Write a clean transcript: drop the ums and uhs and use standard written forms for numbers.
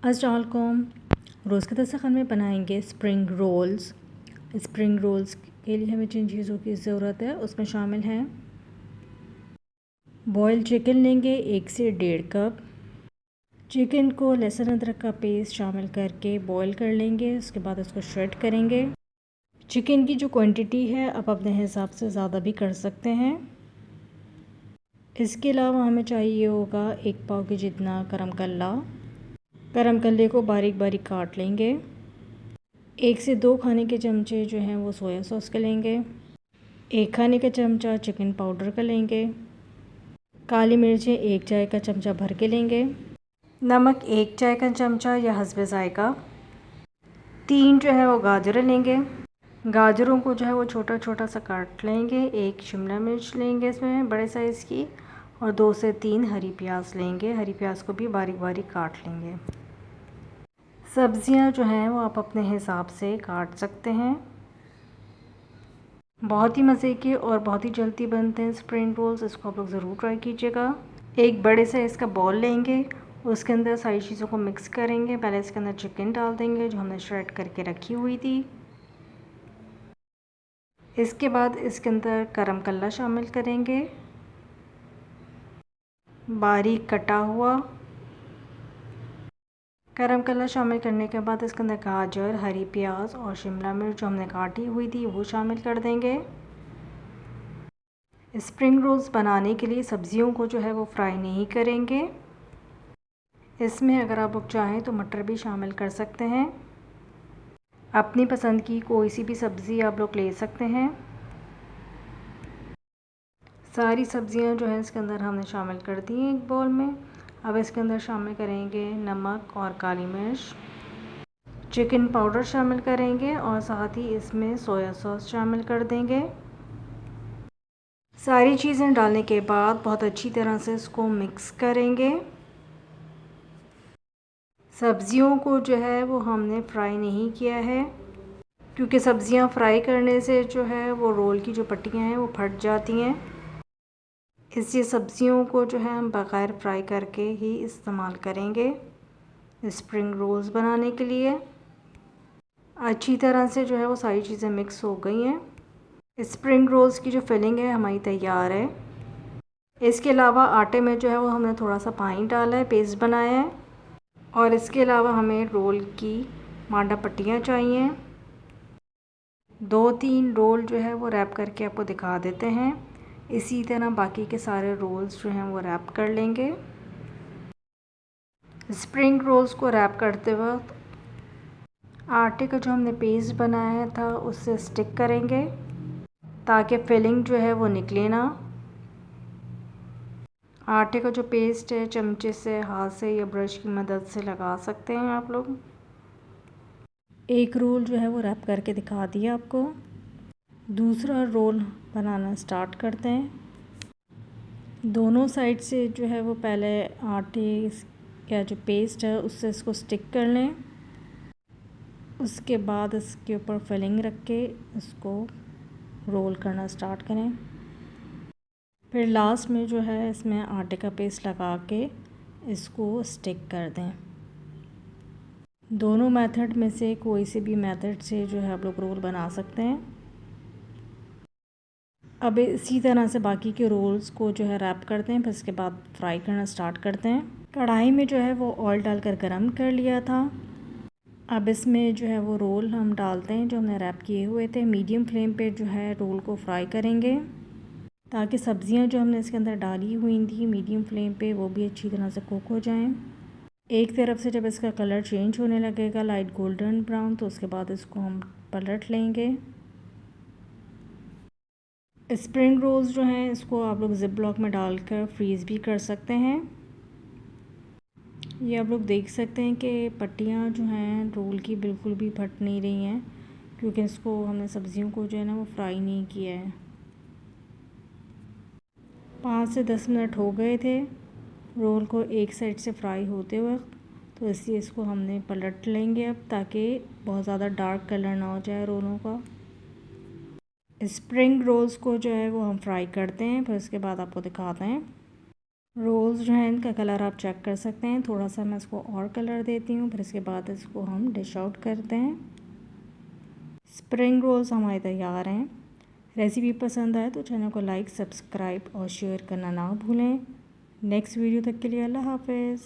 अस्सलाम वालेकुम। रोज़ के दस्तरखान में बनाएंगे स्प्रिंग रोल्स। स्प्रिंग रोल्स के लिए हमें जिन चीज़ों की ज़रूरत है उसमें शामिल हैं बॉयल चिकन लेंगे 1 से 1.5 कप। चिकन को लहसुन अदरक का पेस्ट शामिल करके बॉयल कर लेंगे, उसके बाद उसको श्रेड करेंगे। चिकन की जो क्वांटिटी है आप अपने हिसाब से ज़्यादा भी कर सकते हैं। इसके अलावा हमें चाहिए होगा 1 पाव के जितना गरम कल्ला। गरम कल्ले को बारीक बारीक काट लेंगे। 1 से 2 खाने के चमचे जो हैं वो सोया सॉस के लेंगे। 1 खाने का चमचा चिकन पाउडर का लेंगे। काली मिर्चें 1 चाय का चमचा भर के लेंगे। नमक 1 चाय का चमचा या हस्बे ज़ायका। 3 जो है वो गाजर लेंगे। गाजरों को जो है वो छोटा छोटा सा काट लेंगे। 1 शिमला मिर्च लेंगे इसमें बड़े साइज़ की, और 2 से 3 हरी प्याज लेंगे। हरी प्याज को भी बारीक बारीक काट लेंगे। सब्ज़ियां जो हैं वो आप अपने हिसाब से काट सकते हैं। बहुत ही मज़े के और बहुत ही जल्दी बनते हैं स्प्रिंग रोल्स, इसको आप लोग ज़रूर ट्राई कीजिएगा। एक बड़े साइज़ का बॉल लेंगे, उसके अंदर सारी चीज़ों को मिक्स करेंगे। पहले इसके अंदर चिकन डाल देंगे जो हमने श्रेड करके रखी हुई थी। इसके बाद इसके अंदर गरम कल्ला शामिल करेंगे, बारीक कटा हुआ। गरम कल्ला शामिल करने के बाद इसके अंदर गाजर, हरी प्याज और शिमला मिर्च जो हमने काटी हुई थी वो शामिल कर देंगे। स्प्रिंग रोल्स बनाने के लिए सब्जियों को जो है वो फ्राई नहीं करेंगे। इसमें अगर आप लोग चाहें तो मटर भी शामिल कर सकते हैं। अपनी पसंद की कोई सी भी सब्ज़ी आप लोग ले सकते हैं। सारी सब्जियां जो है इसके अंदर हमने शामिल कर दी हैं एक बाउल में। अब इसके अंदर शामिल करेंगे नमक और काली मिर्च, चिकन पाउडर शामिल करेंगे और साथ ही इसमें सोया सॉस शामिल कर देंगे। सारी चीज़ें डालने के बाद बहुत अच्छी तरह से इसको मिक्स करेंगे। सब्जियों को जो है वो हमने फ्राई नहीं किया है, क्योंकि सब्जियां फ्राई करने से जो है वो रोल की जो पट्टियां हैं वो फट जाती हैं। इसलिए सब्जियों को जो है हम बग़ैर फ्राई करके ही इस्तेमाल करेंगे स्प्रिंग रोल्स बनाने के लिए। अच्छी तरह से जो है वो सारी चीज़ें मिक्स हो गई हैं। स्प्रिंग रोल्स की जो फिलिंग है हमारी तैयार है। इसके अलावा आटे में जो है वो हमने थोड़ा सा पानी डाला है, पेस्ट बनाया है। और इसके अलावा हमें रोल की मांडा पट्टियाँ चाहिए। 2-3 रोल जो है वो रैप करके आपको दिखा देते हैं। इसी तरह बाकी के सारे रोल्स जो हैं वो रैप कर लेंगे। स्प्रिंग रोल्स को रैप करते वक्त आटे का जो हमने पेस्ट बनाया था उससे स्टिक करेंगे, ताकि फिलिंग जो है वो निकले ना। आटे का जो पेस्ट है चमचे से, हाथ से या ब्रश की मदद से लगा सकते हैं आप लोग। एक रोल जो है वो रैप करके दिखा दिया आपको। दूसरा रोल बनाना स्टार्ट करते हैं। दोनों साइड से जो है वो पहले आटे का जो पेस्ट है उससे इसको स्टिक कर लें। उसके बाद इसके ऊपर फिलिंग रख के इसको रोल करना स्टार्ट करें। फिर लास्ट में जो है इसमें आटे का पेस्ट लगा के इसको स्टिक कर दें। दोनों मेथड में से कोई से भी मेथड से जो है आप लोग रोल बना सकते हैं। अब इसी तरह से बाकी के रोल्स को जो है रैप करते हैं, फिर इसके बाद फ्राई करना स्टार्ट करते हैं। कढ़ाई में जो है वो ऑयल डालकर गरम कर लिया था। अब इसमें जो है वो रोल हम डालते हैं जो हमने रैप किए हुए थे। मीडियम फ्लेम पे जो है रोल को फ्राई करेंगे, ताकि सब्ज़ियां जो हमने इसके अंदर डाली हुई थी मीडियम फ्लेम पे वो भी अच्छी तरह से कुक हो जाएं। एक तरफ से जब इसका कलर चेंज होने लगेगा लाइट गोल्डन ब्राउन, तो उसके बाद इसको हम पलट लेंगे। स्प्रिंग रोल्स जो हैं इसको आप लोग ज़िप लॉक में डालकर फ्रीज़ भी कर सकते हैं। ये आप लोग देख सकते हैं कि पट्टियाँ जो हैं रोल की बिल्कुल भी फट नहीं रही हैं, क्योंकि इसको हमने सब्ज़ियों को जो है ना वो फ्राई नहीं किया है। 5 से 10 मिनट हो गए थे रोल को एक साइड से फ्राई होते वक्त, तो इसलिए इसको हमने पलट लेंगे अब, ताकि बहुत ज़्यादा डार्क कलर ना हो जाए रोलों का। स्प्रिंग रोल्स को जो है वो हम फ्राई करते हैं, फिर उसके बाद आपको दिखाते हैं। रोल्स जो हैं इनका कलर आप चेक कर सकते हैं। थोड़ा सा मैं इसको और कलर देती हूँ, फिर इसके बाद इसको हम डिश आउट करते हैं। स्प्रिंग रोल्स हमारे तैयार हैं। रेसिपी पसंद आए तो चैनल को लाइक, सब्सक्राइब और शेयर करना ना भूलें। नेक्स्ट वीडियो तक के लिए अल्लाह हाफ़िज़।